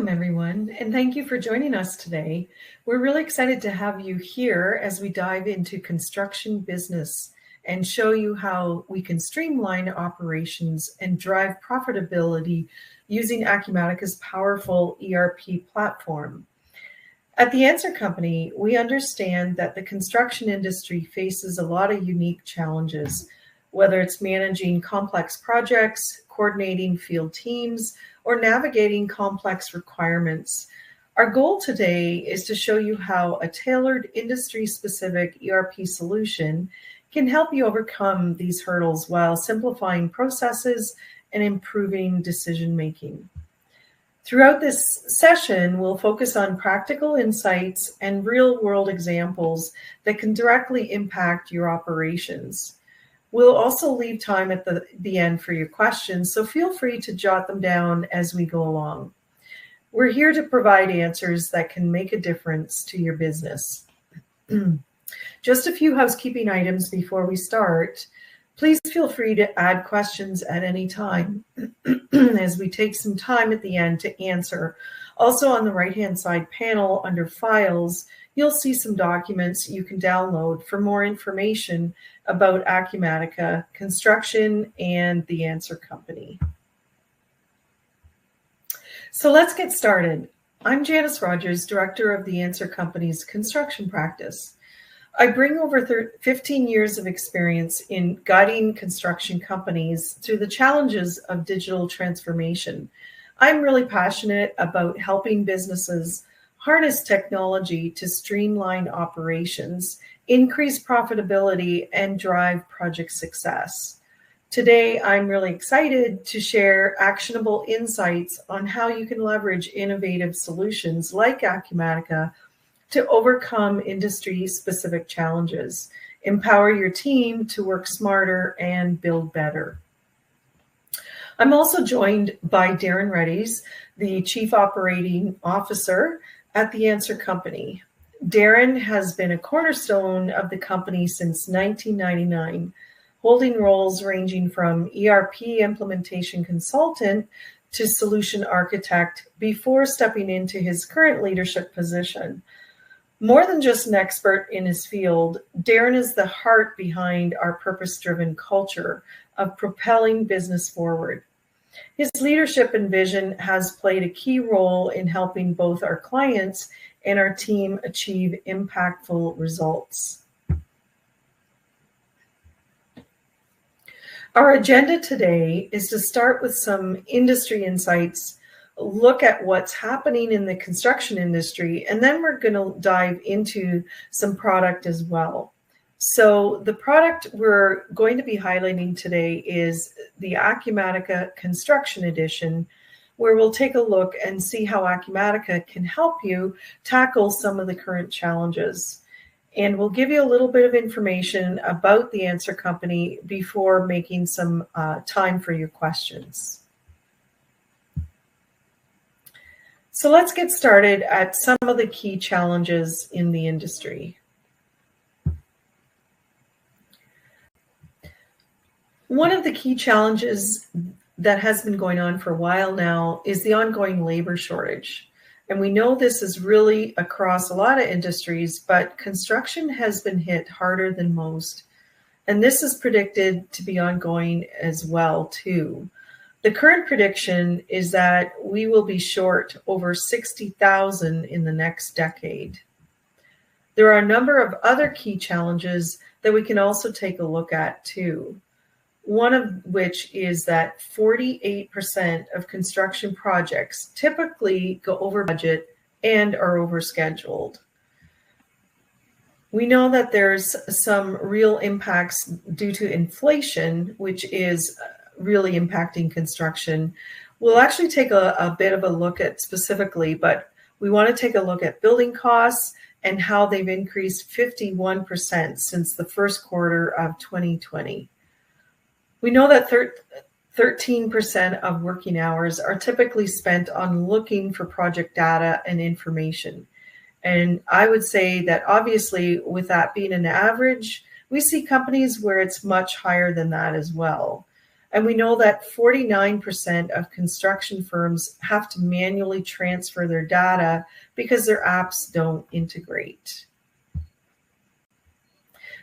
Welcome, everyone, and thank you for joining us today. We're really excited to have you here as we dive into construction business and show you how we can streamline operations and drive profitability using Acumatica's powerful ERP platform. At the Answer Company, we understand that the construction industry faces a lot of unique challenges, whether it's managing complex projects, coordinating field teams, or navigating complex requirements. Our goal today is to show you how a tailored industry-specific ERP solution can help you overcome these hurdles while simplifying processes and improving decision-making. Throughout this session, we'll focus on practical insights and real-world examples that can directly impact your operations. We'll also leave time at the end for your questions, so feel free to jot them down as we go along. We're here to provide answers that can make a difference to your business. Just a few housekeeping items before we start. Please feel free to add questions at any time as we take some time at the end to answer. Also on the right-hand side panel under Files, you'll see some documents you can download for more information about Acumatica, construction, and the Answer Company. So let's get started. I'm Janice Rodgers, Director of the Answer Company's construction practice. I bring over 15 years of experience in guiding construction companies through the challenges of digital transformation. I'm really passionate about helping businesses harness technology to streamline operations, increase profitability, and drive project success. Today, I'm really excited to share actionable insights on how you can leverage innovative solutions like Acumatica to overcome industry-specific challenges, empower your team to work smarter and build better. I'm also joined by Darren Redies, the Chief Operating Officer at the Answer Company. Darren has been a cornerstone of the company since 1999, holding roles ranging from ERP implementation consultant to solution architect before stepping into his current leadership position. More than just an expert in his field, Darren is the heart behind our purpose-driven culture of propelling business forward. His leadership and vision has played a key role in helping both our clients and our team achieve impactful results. Our agenda today is to start with some industry insights, look at what's happening in the construction industry, and then we're going to dive into some product as well. So the product we're going to be highlighting today is the Acumatica Construction Edition, where we'll take a look and see how Acumatica can help you tackle some of the current challenges. And we'll give you a little bit of information about the Answer Company before making some time for your questions. So let's get started at some of the key challenges in the industry. One of the key challenges that has been going on for a while now is the ongoing labor shortage. And we know this is really across a lot of industries, but construction has been hit harder than most. And this is predicted to be ongoing as well, too. The current prediction is that we will be short over 60,000 in the next decade. There are a number of other key challenges that we can also take a look at, too. One of which is that 48% of construction projects typically go over budget and are overscheduled. We know that there's some real impacts due to inflation, which is really impacting construction. We'll actually take a bit of a look at specifically, but we want to take a look at building costs and how they've increased 51% since the first quarter of 2020. We know that 13% of working hours are typically spent on looking for project data and information. And I would say that obviously with that being an average, we see companies where it's much higher than that as well. And we know that 49% of construction firms have to manually transfer their data because their apps don't integrate.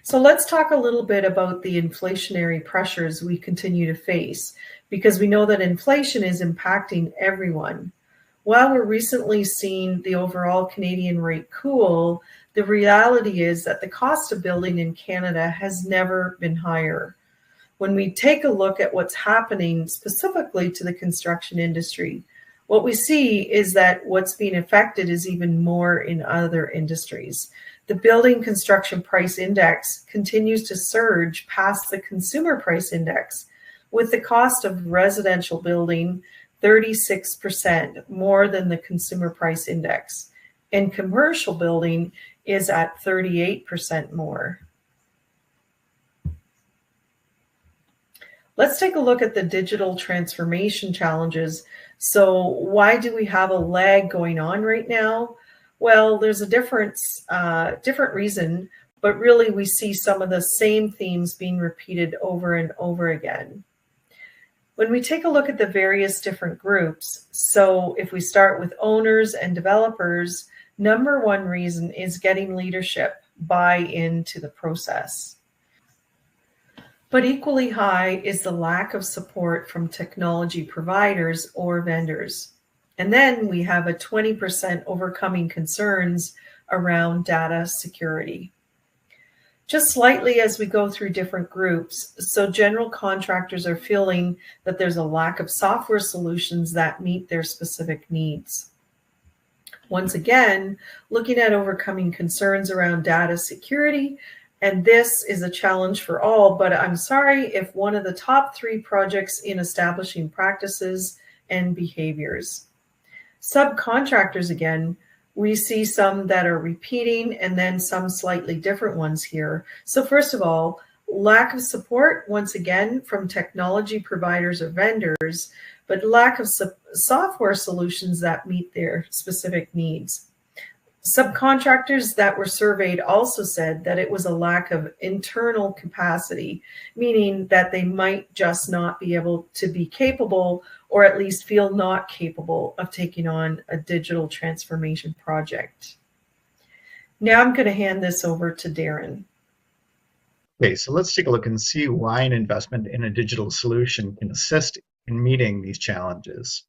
So let's talk a little bit about the inflationary pressures we continue to face, because we know that inflation is impacting everyone. While we're recently seeing the overall Canadian rate cool, the reality is that the cost of building in Canada has never been higher. When we take a look at what's happening specifically to the construction industry, what we see is that what's being affected is even more in other industries. The building construction price index continues to surge past the consumer price index, with the cost of residential building 36% more than the consumer price index, and commercial building is at 38% more. Let's take a look at the digital transformation challenges. So why do we have a lag going on right now? Well, there's a different reason, but really we see some of the same themes being repeated over and over again. When we take a look at the various different groups, so if we start with owners and developers, number one reason is getting leadership buy-in to the process. But equally high is the lack of support from technology providers or vendors. And then we have a 20% overcoming concerns around data security. Just slightly as we go through different groups, so general contractors are feeling that there's a lack of software solutions that meet their specific needs. Once again, looking at overcoming concerns around data security, and this is a challenge for all, but I'm sorry if one of the top 3 projects in establishing practices and behaviors. Subcontractors, again, we see some that are repeating and then some slightly different ones here. So first of all, lack of support, once again, from technology providers or vendors, but lack of software solutions that meet their specific needs. Subcontractors that were surveyed also said that it was a lack of internal capacity, meaning that they might just not be able to be capable, or at least feel not capable of taking on a digital transformation project. Now I'm going to hand this over to Darren. Okay, so let's take a look and see why an investment in a digital solution can assist in meeting these challenges.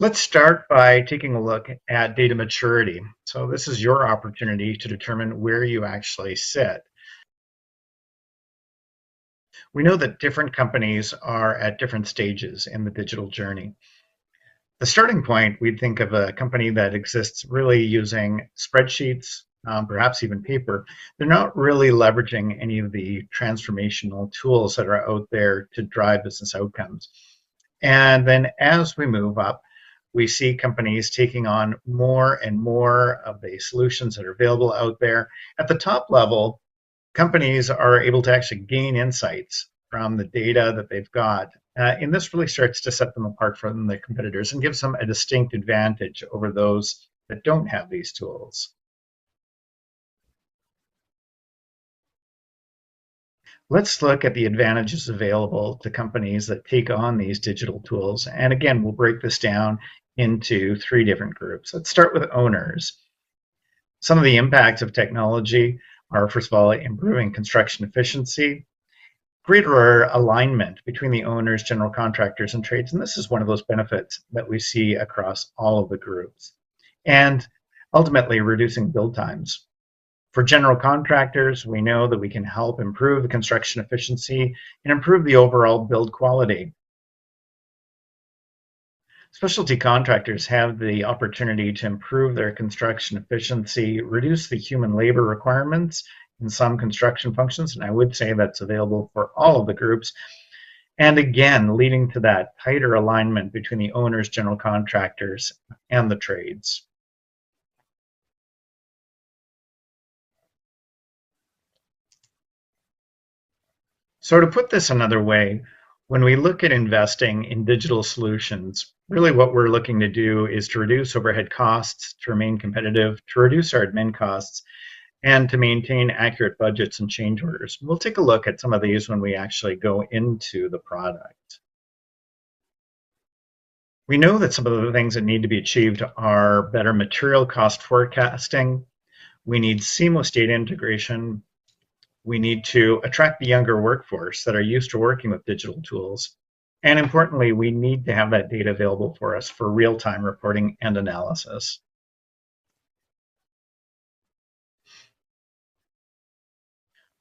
Let's start by taking a look at data maturity. So this is your opportunity to determine where you actually sit. We know that different companies are at different stages in the digital journey. The starting point, we'd think of a company that exists really using spreadsheets, perhaps even paper. They're not really leveraging any of the transformational tools that are out there to drive business outcomes. And then as we move up, we see companies taking on more and more of the solutions that are available out there. At the top level, companies are able to actually gain insights from the data that they've got. And this really starts to set them apart from their competitors and gives them a distinct advantage over those that don't have these tools. Let's look at the advantages available to companies that take on these digital tools. And again, we'll break this down into 3 different groups. Let's start with owners. Some of the impacts of technology are, first of all, improving construction efficiency, greater alignment between the owners, general contractors, and trades. And this is one of those benefits that we see across all of the groups. And ultimately, reducing build times. For general contractors, we know that we can help improve the construction efficiency and improve the overall build quality. Specialty contractors have the opportunity to improve their construction efficiency, reduce the human labor requirements in some construction functions, and I would say that's available for all of the groups. And again, leading to that tighter alignment between the owners, general contractors, and the trades. So to put this another way, when we look at investing in digital solutions, really what we're looking to do is to reduce overhead costs, to remain competitive, to reduce our admin costs, and to maintain accurate budgets and change orders. We'll take a look at some of these when we actually go into the product. We know that some of the things that need to be achieved are better material cost forecasting. We need seamless data integration. We need to attract the younger workforce that are used to working with digital tools. And importantly, we need to have that data available for us for real-time reporting and analysis.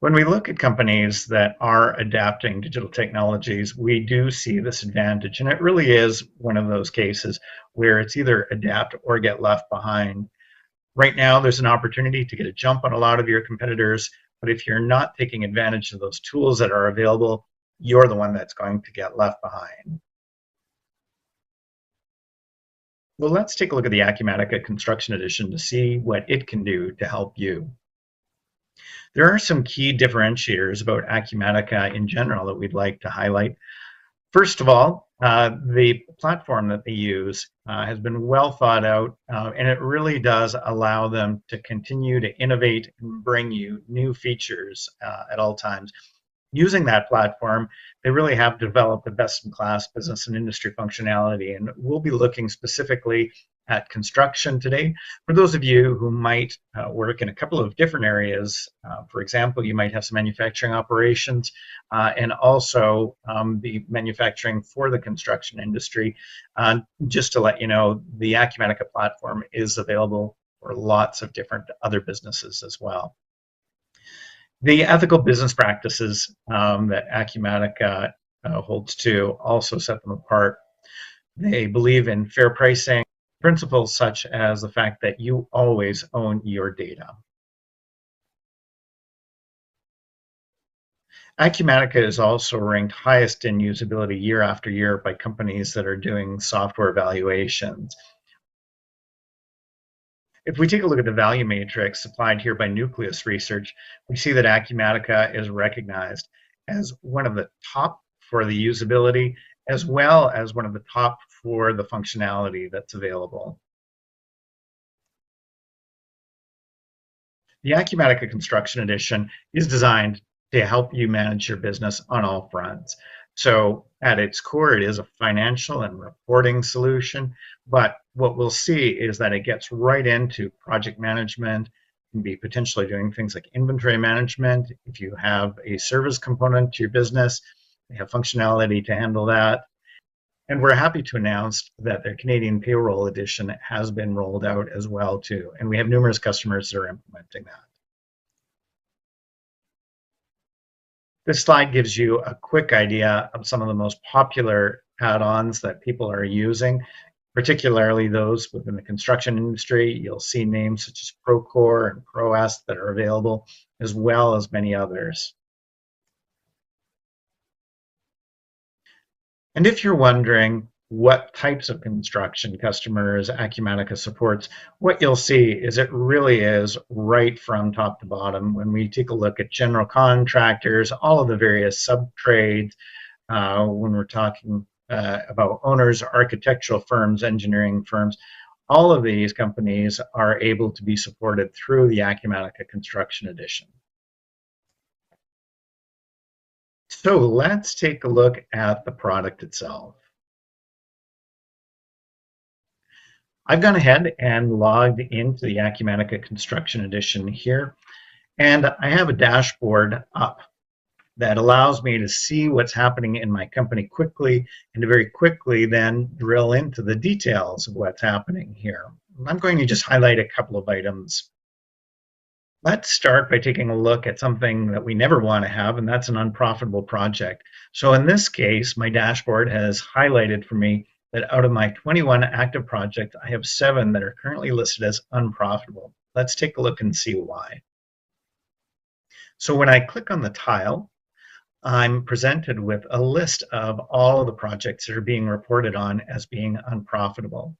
When we look at companies that are adapting digital technologies, we do see this advantage. And it really is one of those cases where it's either adapt or get left behind. Right now, there's an opportunity to get a jump on a lot of your competitors, but if you're not taking advantage of those tools that are available, you're the one that's going to get left behind. Well, let's take a look at the Acumatica Construction Edition to see what it can do to help you. There are some key differentiators about Acumatica in general that we'd like to highlight. First of all, the platform that they use has been well thought out, and it really does allow them to continue to innovate and bring you new features at all times. Using that platform, they really have developed the best-in-class business and industry functionality, and we'll be looking specifically at construction today. For those of you who might work in a couple of different areas, for example, you might have some manufacturing operations and also be manufacturing for the construction industry. Just to let you know, the Acumatica platform is available for lots of different other businesses as well. The ethical business practices that Acumatica holds to also set them apart. They believe in fair pricing, principles such as the fact that you always own your data. Acumatica is also ranked highest in usability year after year by companies that are doing software evaluations. If we take a look at the value matrix supplied here by Nucleus Research, we see that Acumatica is recognized as one of the top for the usability, as well as one of the top for the functionality that's available. The Acumatica Construction Edition is designed to help you manage your business on all fronts. So at its core, it is a financial and reporting solution, but what we'll see is that it gets right into project management. You can be potentially doing things like inventory management. If you have a service component to your business, they have functionality to handle that. And we're happy to announce that the Canadian Payroll Edition has been rolled out as well too, and we have numerous customers that are implementing that. This slide gives you a quick idea of some of the most popular add-ons that people are using, particularly those within the construction industry. You'll see names such as Procore and ProEst that are available, as well as many others. And if you're wondering what types of construction customers Acumatica supports, what you'll see is it really is right from top to bottom. When we take a look at general contractors, all of the various sub-trades, when we're talking about owners, architectural firms, engineering firms, all of these companies are able to be supported through the Acumatica Construction Edition. So let's take a look at the product itself. I've gone ahead and logged into the Acumatica Construction Edition here, and I have a dashboard up that allows me to see what's happening in my company quickly and to very quickly then drill into the details of what's happening here. I'm going to just highlight a couple of items. Let's start by taking a look at something that we never want to have, and that's an unprofitable project. So in this case, my dashboard has highlighted for me that out of my 21 active projects, I have 7 that are currently listed as unprofitable. Let's take a look and see why. So when I click on the tile, I'm presented with a list of all of the projects that are being reported on as being unprofitable.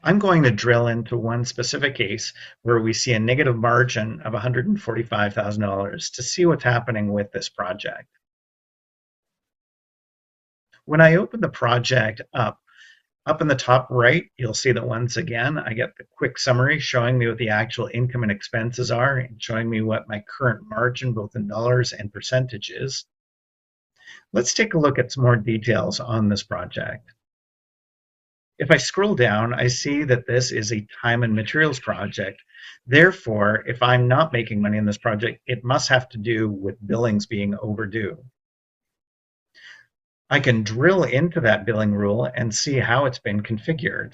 I'm going to drill into one specific case where we see a negative margin of $145,000 to see what's happening with this project. When I open the project up, Up in the top right, you'll see that once again, I get the quick summary showing me what the actual income and expenses are and showing me what my current margin, both in dollars and percentage is. Let's take a look at some more details on this project. If I scroll down, I see that this is a time and materials project. Therefore, if I'm not making money in this project, it must have to do with billings being overdue. I can drill into that billing rule and see how it's been configured.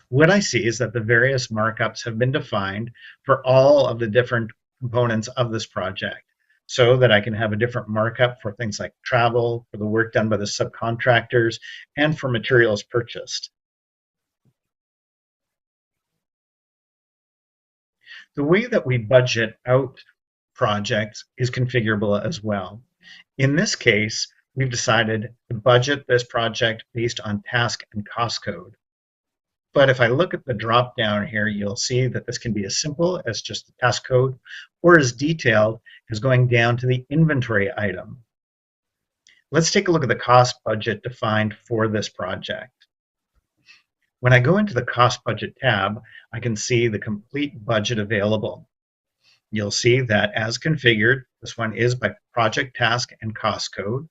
What I see is that the various markups have been defined for all of the different components of this project so that I can have a different markup for things like travel, for the work done by the subcontractors, and for materials purchased. The way that we budget out projects is configurable as well. In this case, we've decided to budget this project based on task and cost code. But if I look at the drop down here, you'll see that this can be as simple as just the task code or as detailed as going down to the inventory item. Let's take a look at the cost budget defined for this project. When I go into the cost budget tab, I can see the complete budget available. You'll see that as configured, this one is by project task and cost code.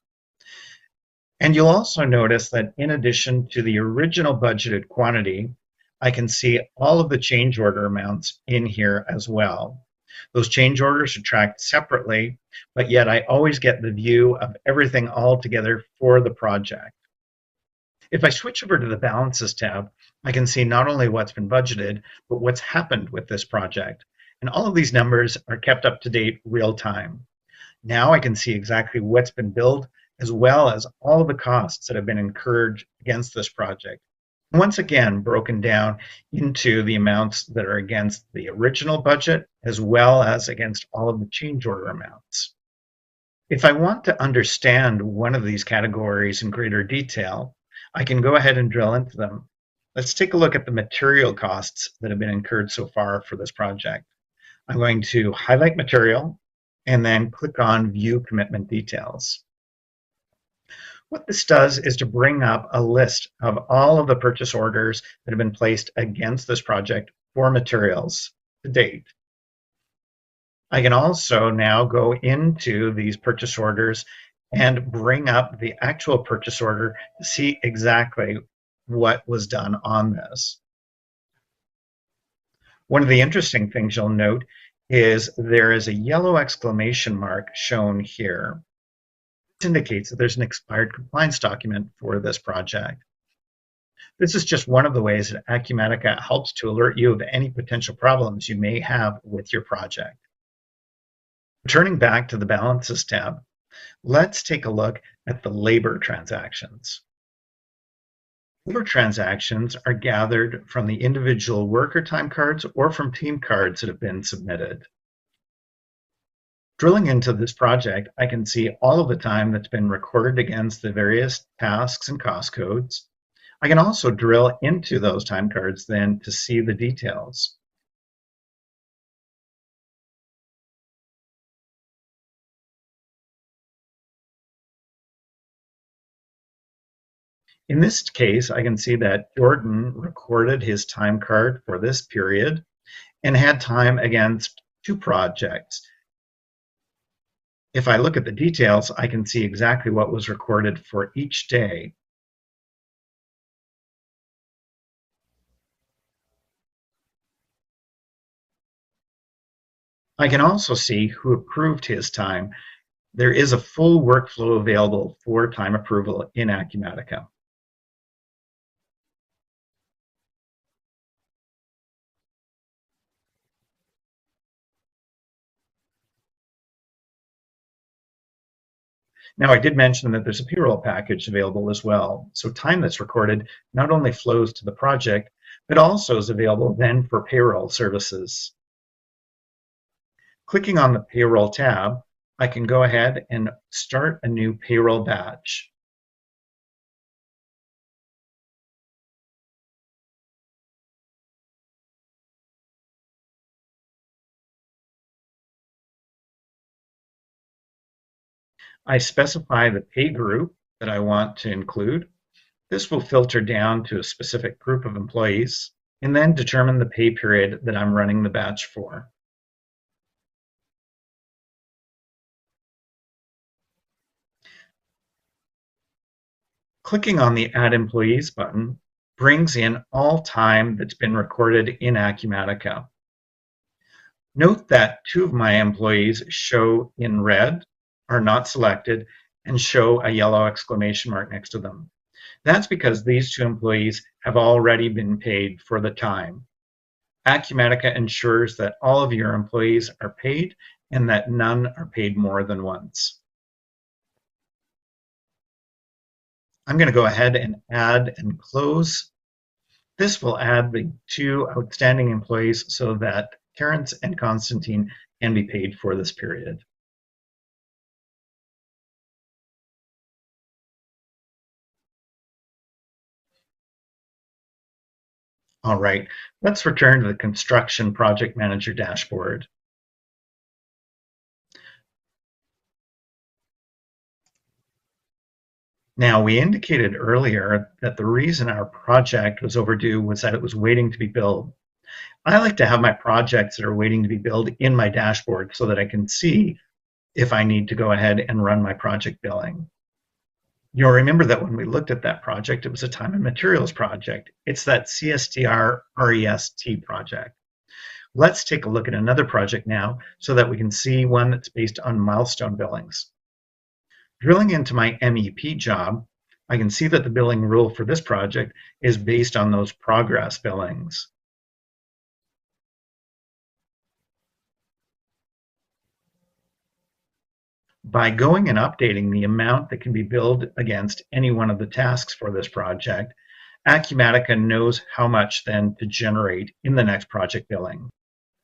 And you'll also notice that in addition to the original budgeted quantity, I can see all of the change order amounts in here as well. Those change orders are tracked separately, but yet I always get the view of everything all together for the project. If I switch over to the balances tab, I can see not only what's been budgeted, but what's happened with this project. And all of these numbers are kept up to date real time. Now I can see exactly what's been billed, as well as all of the costs that have been incurred against this project. Once again, broken down into the amounts that are against the original budget, as well as against all of the change order amounts. If I want to understand one of these categories in greater detail, I can go ahead and drill into them. Let's take a look at the material costs that have been incurred so far for this project. I'm going to highlight material and then click on View Commitment Details. What this does is to bring up a list of all of the purchase orders that have been placed against this project for materials to date. I can also now go into these purchase orders and bring up the actual purchase order to see exactly what was done on this. One of the interesting things you'll note is there is a yellow exclamation mark shown here. This indicates that there's an expired compliance document for this project. This is just one of the ways that Acumatica helps to alert you of any potential problems you may have with your project. Turning back to the Balances tab, let's take a look at the labor transactions. Labor transactions are gathered from the individual worker time cards or from team cards that have been submitted. Drilling into this project, I can see all of the time that's been recorded against the various tasks and cost codes. I can also drill into those time cards then to see the details. In this case, I can see that Jordan recorded his time card for this period and had time against 2 projects. If I look at the details, I can see exactly what was recorded for each day. I can also see who approved his time. There is a full workflow available for time approval in Acumatica. Now, I did mention that there's a payroll package available as well. So time that's recorded not only flows to the project, but also is available then for payroll services. Clicking on the payroll tab, I can go ahead and start a new payroll batch. I specify the pay group that I want to include, This will filter down to a specific group of employees and then determine the pay period that I'm running the batch for. Clicking on the Add Employees button brings in all time that's been recorded in Acumatica. Note that two of my employees show in red, are not selected, and show a yellow exclamation mark next to them. That's because these two employees have already been paid for the time. Acumatica ensures that all of your employees are paid and that none are paid more than once. I'm going to go ahead and add and close. This will add the two outstanding employees so that Terrence and Constantine can be paid for this period. All right, let's return to the Construction Project Manager dashboard. Now, we indicated earlier that the reason our project was overdue was that it was waiting to be billed. I like to have my projects that are waiting to be billed in my dashboard so that I can see if I need to go ahead and run my project billing. You'll remember that when we looked at that project, it was a time and materials project. It's that CSTR REST project. Let's take a look at another project now so that we can see one that's based on milestone billings. Drilling into my MEP job, I can see that the billing rule for this project is based on those progress billings. By going and updating the amount that can be billed against any one of the tasks for this project, Acumatica knows how much then to generate in the next project billing.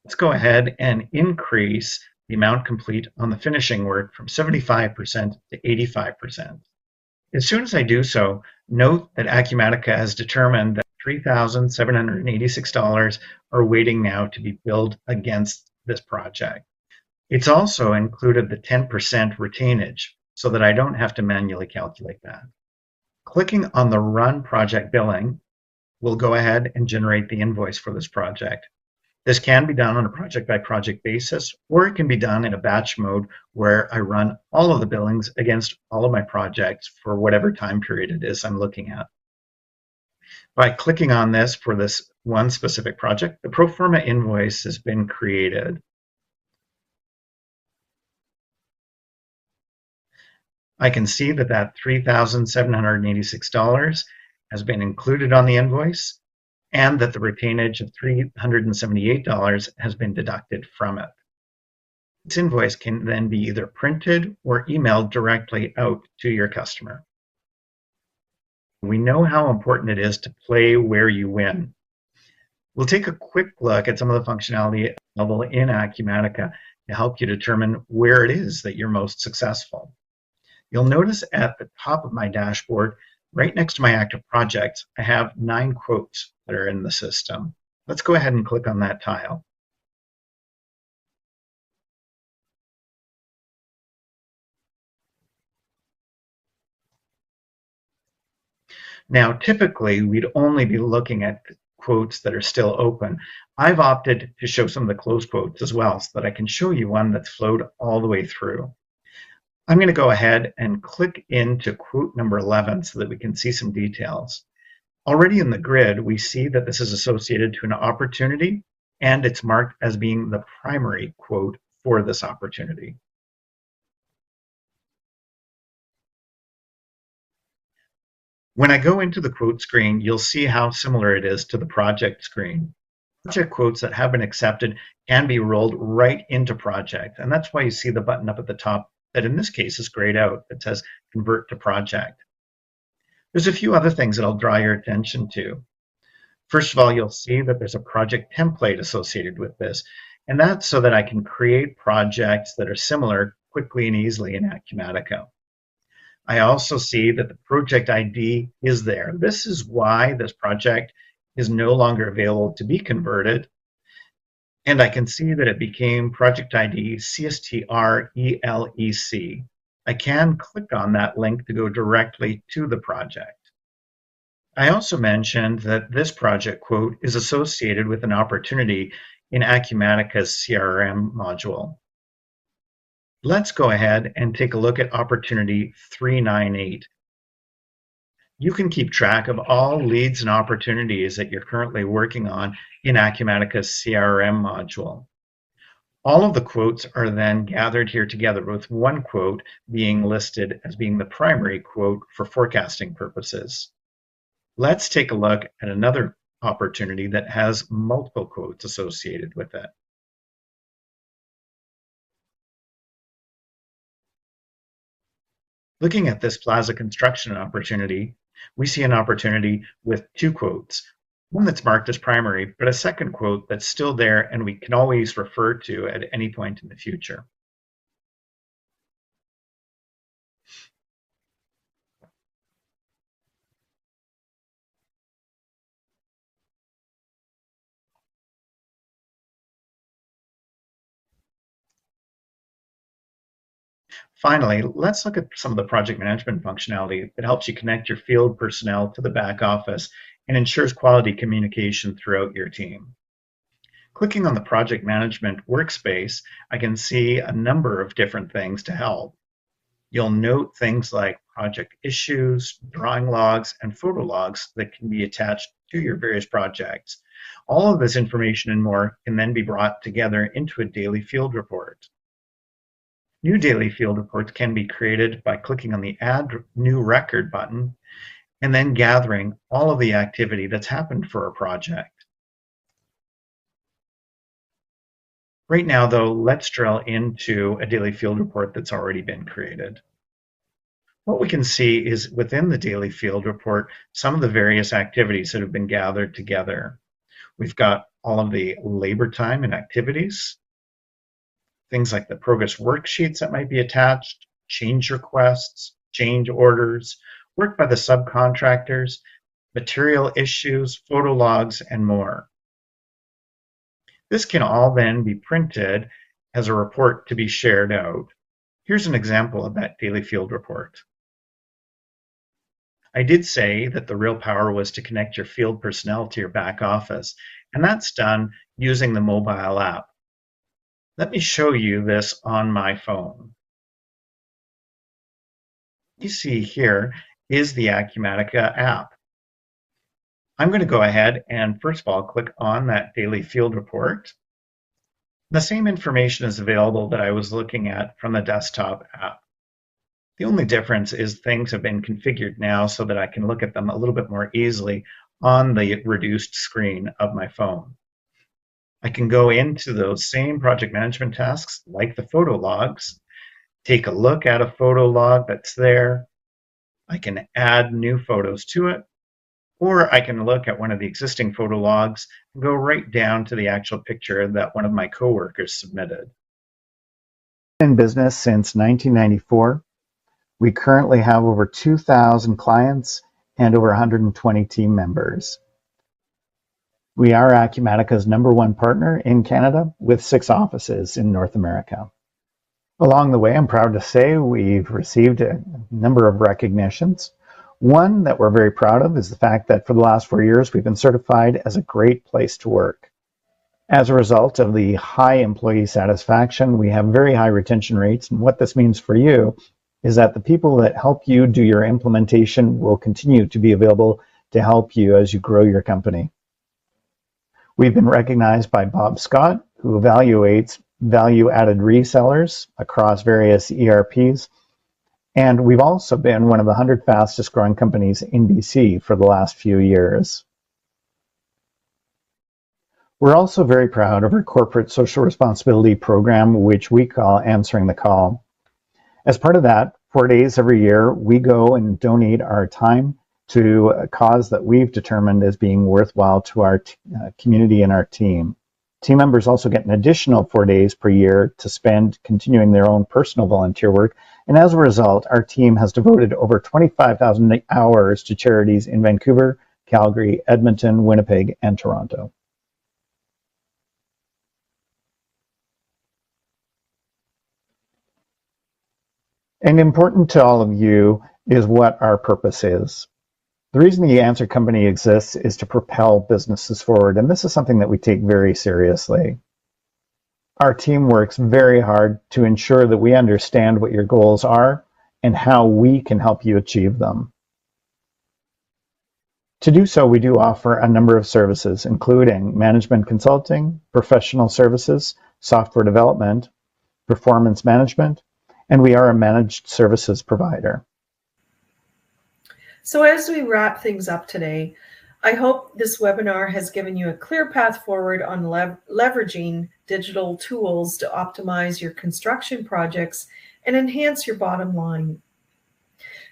Let's go ahead and increase the amount complete on the finishing work from 75% to 85%. As soon as I do so, note that Acumatica has determined that $3,786 are waiting now to be billed against this project. It's also included the 10% retainage so that I don't have to manually calculate that. Clicking on the Run Project Billing will go ahead and generate the invoice for this project. This can be done on a project-by-project basis, or it can be done in a batch mode where I run all of the billings against all of my projects for whatever time period it is I'm looking at. By clicking on this for this one specific project, the pro forma invoice has been created. I can see that that $3,786 has been included on the invoice and that the retainage of $378 has been deducted from it. This invoice can then be either printed or emailed directly out to your customer. We know how important it is to play where you win. We'll take a quick look at some of the functionality available in Acumatica to help you determine where it is that you're most successful. You'll notice at the top of my dashboard, right next to my active projects, I have 9 quotes that are in the system. Let's go ahead and click on that tile. Now, typically, we'd only be looking at quotes that are still open. I've opted to show some of the closed quotes as well so that I can show you one that's flowed all the way through. I'm going to go ahead and click into quote number 11 so that we can see some details. Already in the grid, we see that this is associated to an opportunity and it's marked as being the primary quote for this opportunity. When I go into the quote screen, you'll see how similar it is to the project screen. Project quotes that have been accepted can be rolled right into project, and that's why you see the button up at the top that in this case is grayed out that says convert to project. There's a few other things that I'll draw your attention to. First of all, you'll see that there's a project template associated with this, and that's so that I can create projects that are similar quickly and easily in Acumatica. I also see that the project ID is there. This is why this project is no longer available to be converted. And I can see that it became project ID CSTRELEC. I can click on that link to go directly to the project. I also mentioned that this project quote is associated with an opportunity in Acumatica's CRM module. Let's go ahead and take a look at opportunity 398. You can keep track of all leads and opportunities that you're currently working on in Acumatica's CRM module. All of the quotes are then gathered here together, with one quote being listed as being the primary quote for forecasting purposes. Let's take a look at another opportunity that has multiple quotes associated with it. Looking at this plaza construction opportunity, we see an opportunity with two quotes, one that's marked as primary, but a second quote that's still there and we can always refer to at any point in the future. Finally, let's look at some of the project management functionality that helps you connect your field personnel to the back office and ensures quality communication throughout your team. Clicking on the project management workspace, I can see a number of different things to help. You'll note things like project issues, drawing logs, and photo logs that can be attached to your various projects. All of this information and more can then be brought together into a daily field report. New daily field reports can be created by clicking on the Add New Record button and then gathering all of the activity that's happened for a project. Right now, though, let's drill into a daily field report that's already been created. What we can see is within the daily field report, some of the various activities that have been gathered together. We've got all of the labor time and activities, things like the progress worksheets that might be attached, change requests, change orders, work by the subcontractors, material issues, photo logs, and more. This can all then be printed as a report to be shared out. Here's an example of that daily field report. I did say that the real power was to connect your field personnel to your back office, and that's done using the mobile app. Let me show you this on my phone. You see here is the Acumatica app. I'm going to go ahead and first of all click on that daily field report. The same information is available that I was looking at from the desktop app. The only difference is things have been configured now so that I can look at them a little bit more easily on the reduced screen of my phone. I can go into those same project management tasks like the photo logs, take a look at a photo log that's there. I can add new photos to it, or I can look at one of the existing photo logs and go right down to the actual picture that one of my coworkers submitted. In business since 1994, we currently have over 2,000 clients and over 120 team members. We are Acumatica's #1 partner in Canada with 6 offices in North America. Along the way, I'm proud to say we've received a number of recognitions. One that we're very proud of is the fact that for the last 4 years, we've been certified as a great place to work. As a result of the high employee satisfaction, we have very high retention rates. And what this means for you is that the people that help you do your implementation will continue to be available to help you as you grow your company. We've been recognized by Bob Scott, who evaluates value-added resellers across various ERPs. And we've also been one of the 100 fastest growing companies in BC for the last few years. We're also very proud of our corporate social responsibility program, which we call Answering the Call. As part of that, 4 days every year, we go and donate our time to a cause that we've determined as being worthwhile to our community and our team. Team members also get an additional 4 days per year to spend continuing their own personal volunteer work. And as a result, our team has devoted over 25,000 hours to charities in Vancouver, Calgary, Edmonton, Winnipeg, and Toronto. And important to all of you is what our purpose is. The reason the answer company exists is to propel businesses forward, and this is something that we take very seriously. Our team works very hard to ensure that we understand what your goals are and how we can help you achieve them. To do so, we do offer a number of services, including management consulting, professional services, software development, performance management, and we are a managed services provider. So as we wrap things up today, I hope this webinar has given you a clear path forward on leveraging digital tools to optimize your construction projects and enhance your bottom line.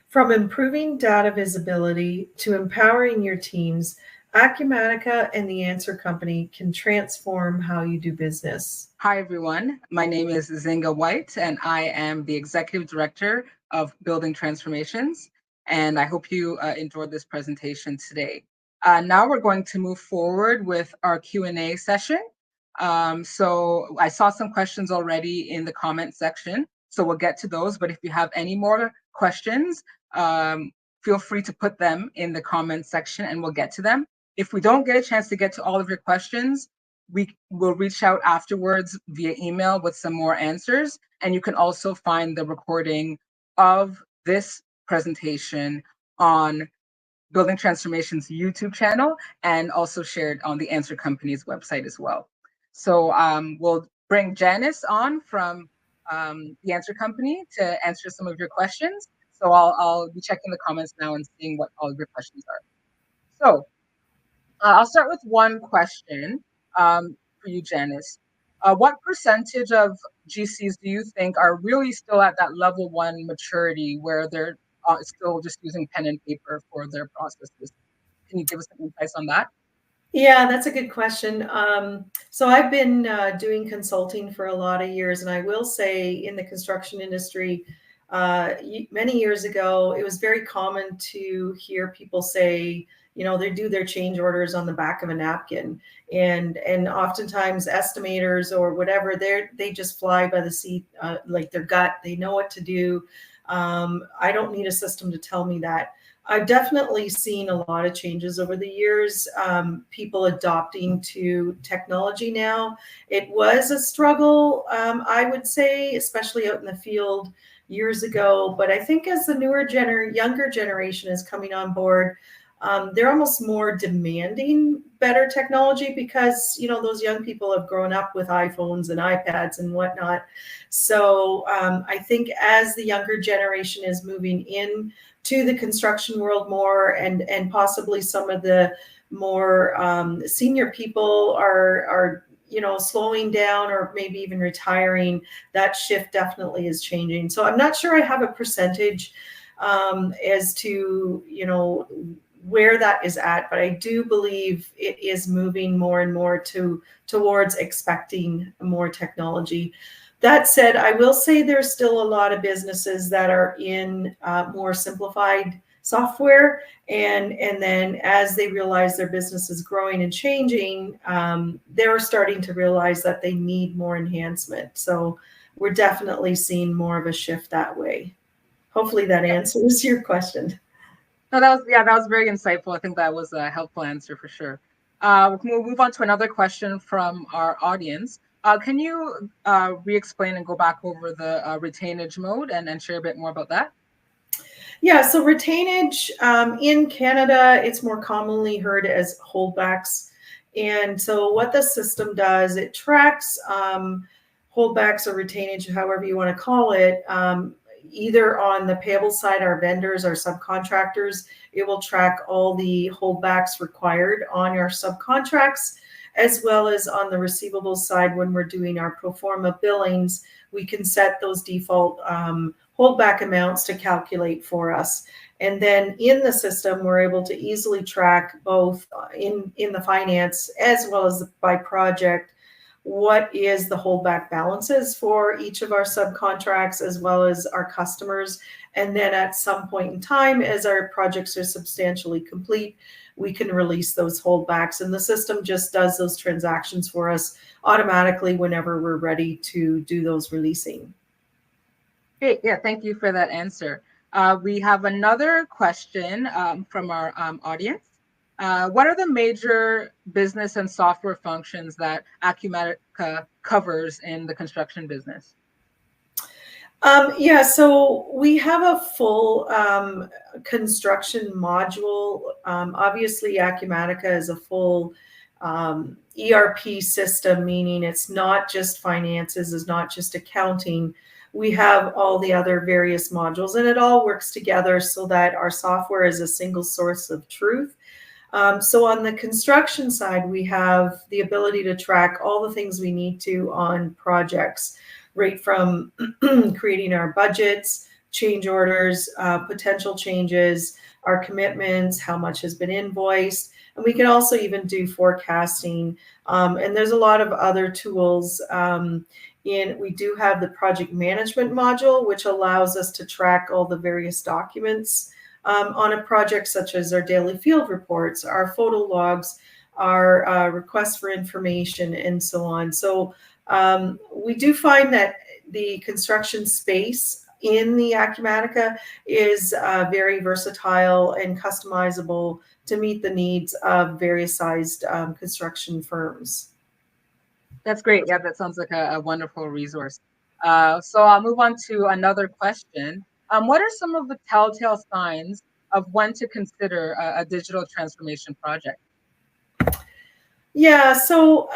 From improving data visibility to empowering your teams, Acumatica and the Answer Company can transform how you do business. Hi, everyone. My name is Zinga White, and I am the Executive Director of Building Transformations. And I hope you enjoyed this presentation today. Now we're going to move forward with our Q&A session. So I saw some questions already in the comment section, so we'll get to those. But if you have any more questions, feel free to put them in the comment section and we'll get to them. If we don't get a chance to get to all of your questions, we will reach out afterwards via email with some more answers. And you can also find the recording of this presentation on Building Transformations YouTube channel and also shared on the Answer Company's website as well. So we'll bring Janice on from the Answer Company to answer some of your questions. So I'll be checking the comments now and seeing what all of your questions are. So I'll start with one question for you, Janice. What percentage of GCs do you think are really still at that level 1 maturity where they're still just using pen and paper for their processes? Can you give us some insights on that? Yeah, that's a good question. So I've been doing consulting for a lot of years, and I will say in the construction industry, many years ago, it was very common to hear people say, you know, they do their change orders on the back of a napkin, and oftentimes estimators or whatever, they just fly by the seat, like their gut. They know what to do. I don't need a system to tell me that. I've definitely seen a lot of changes over the years, people adopting to technology now. It was a struggle, I would say, especially out in the field years ago. But I think as the younger generation is coming on board, they're almost more demanding better technology because, you know, those young people have grown up with iPhones and iPads and whatnot. So I think as the younger generation is moving in to the construction world more, and possibly some of the more senior people are you know, slowing down or maybe even retiring, that shift definitely is changing. So I'm not sure I have a percentage as to, you know, where that is at, but I do believe it is moving more and more towards expecting more technology. That said, I will say there's still a lot of businesses that are in more simplified software, and then as they realize their business is growing and changing, they're starting to realize that they need more enhancement. So we're definitely seeing more of a shift that way. Hopefully that answers your question. No, that was very insightful. I think that was a helpful answer for sure. We'll move on to another question from our audience. Can you re-explain and go back over the retainage mode and share a bit more about that? Yeah, so retainage in Canada, it's more commonly heard as holdbacks. And so what the system does, it tracks holdbacks or retainage, however you want to call it, either on the payable side, our vendors, our subcontractors. It will track all the holdbacks required on our subcontracts, as well as on the receivables side. When we're doing our pro forma billings, we can set those default holdback amounts to calculate for us. And then in the system, we're able to easily track both in the finance as well as by project, what is the holdback balances for each of our subcontracts as well as our customers. And then at some point in time, as our projects are substantially complete, we can release those holdbacks. And the system just does those transactions for us automatically whenever we're ready to do those releasing. Great. Yeah, thank you for that answer. We have another question from our audience. What are the major business and software functions that Acumatica covers in the construction business? Yeah, so we have a full construction module. Obviously, Acumatica is a full ERP system, meaning it's not just finances, it's not just accounting. We have all the other various modules, and it all works together so that our software is a single source of truth. So on the construction side, we have the ability to track all the things we need to on projects, right from creating our budgets, change orders, potential changes, our commitments, how much has been invoiced, and we can also even do forecasting. And there's a lot of other tools. We do have the project management module, which allows us to track all the various documents on a project, such as our daily field reports, our photo logs, our requests for information, and so on. So we do find that the construction space in the Acumatica is very versatile and customizable to meet the needs of various sized construction firms. That's great. Yeah, that sounds like a wonderful resource. So I'll move on to another question. What are some of the telltale signs of when to consider a digital transformation project? Yeah, so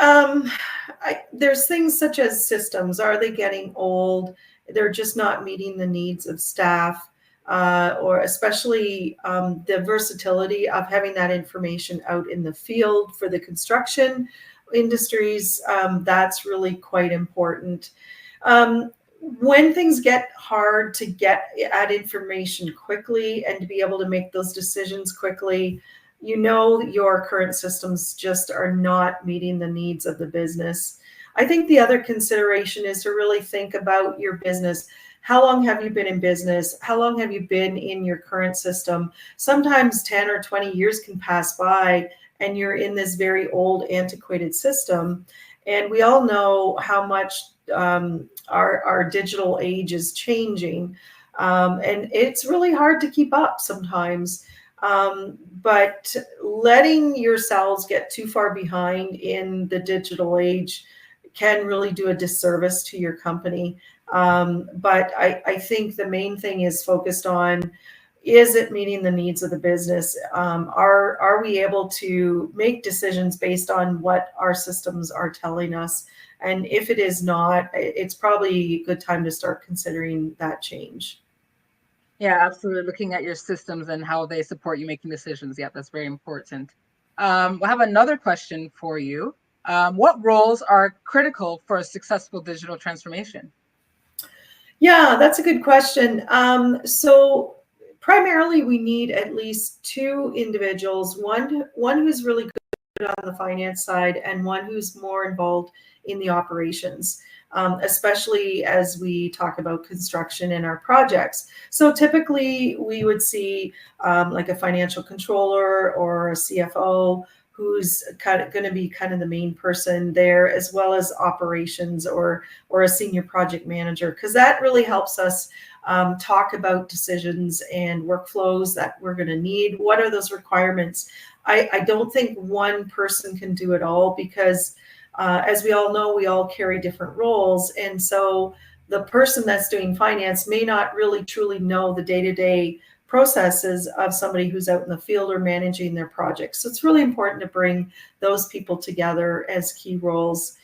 there's things such as systems. Are they getting old? They're just not meeting the needs of staff, or especially the versatility of having that information out in the field for the construction industries. That's really quite important. When things get hard to get at information quickly and to be able to make those decisions quickly, you know your current systems just are not meeting the needs of the business. I think the other consideration is to really think about your business. How long have you been in business? How long have you been in your current system? Sometimes 10 or 20 years can pass by and you're in this very old, antiquated system. And we all know how much our digital age is changing. And it's really hard to keep up sometimes. But letting yourselves get too far behind in the digital age can really do a disservice to your company. But I think the main thing is focused on, is it meeting the needs of the business? Are we able to make decisions based on what our systems are telling us? And if it is not, it's probably a good time to start considering that change. Yeah, absolutely. Looking at your systems and how they support you making decisions. Yeah, that's very important. We'll have another question for you. What roles are critical for a successful digital transformation? Yeah, that's a good question. So primarily we need at least two individuals, one who's really good on the finance side and one who's more involved in the operations, especially as we talk about construction in our projects. So typically we would see like a financial controller or a CFO who's kind of going to be kind of the main person there, as well as operations or a senior project manager, because that really helps us talk about decisions and workflows that we're going to need. What are those requirements? I don't think one person can do it all because as we all know, we all carry different roles. And so the person that's doing finance may not really truly know the day-to-day processes of somebody who's out in the field or managing their projects. So it's really important to bring those people together as key roles.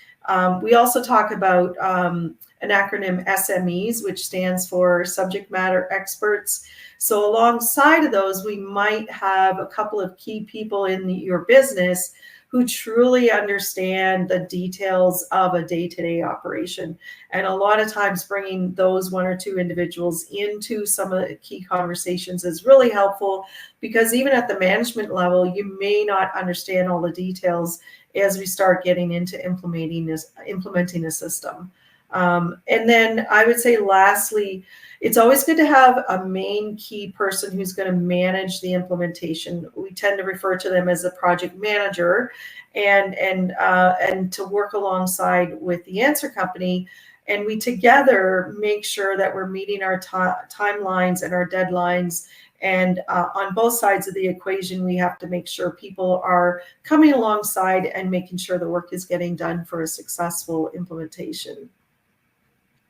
We also talk about an acronym SMEs, which stands for subject matter experts. So alongside of those, we might have a couple of key people in your business who truly understand the details of a day-to-day operation. And a lot of times bringing those one or two individuals into some of the key conversations is really helpful, because even at the management level, you may not understand all the details as we start getting into implementing a system. And then I would say lastly, it's always good to have a main key person who's going to manage the implementation. We tend to refer to them as a project manager, and to work alongside with the answer company And we together make sure that we're meeting our timelines and our deadlines. And on both sides of the equation, we have to make sure people are coming alongside and making sure the work is getting done for a successful implementation.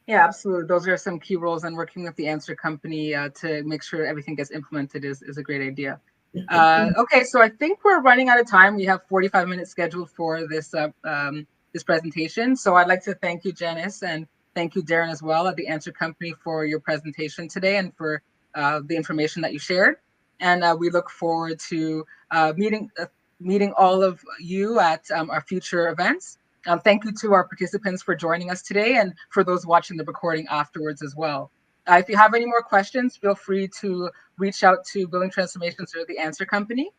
Yeah, absolutely. Those are some key roles, and working with the answer company to make sure everything gets implemented is a great idea. Okay, so I think we're running out of time. We have 45 minutes scheduled for this this presentation. So I'd like to thank you, Janice, and thank you, Darren, as well, at the Answer Company, for your presentation today and for the information that you shared. And we look forward to meeting all of you at our future events. Thank you to our participants for joining us today, and for those watching the recording afterwards as well. If you have any more questions, feel free to reach out to Building Transformations or the Answer Company.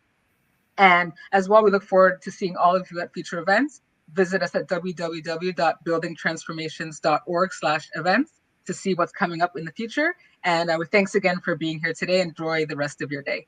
And as well, we look forward to seeing all of you at future events. Visit us at www.buildingtransformations.org/events to see what's coming up in the future. And thanks again for being here today. Enjoy the rest of your day.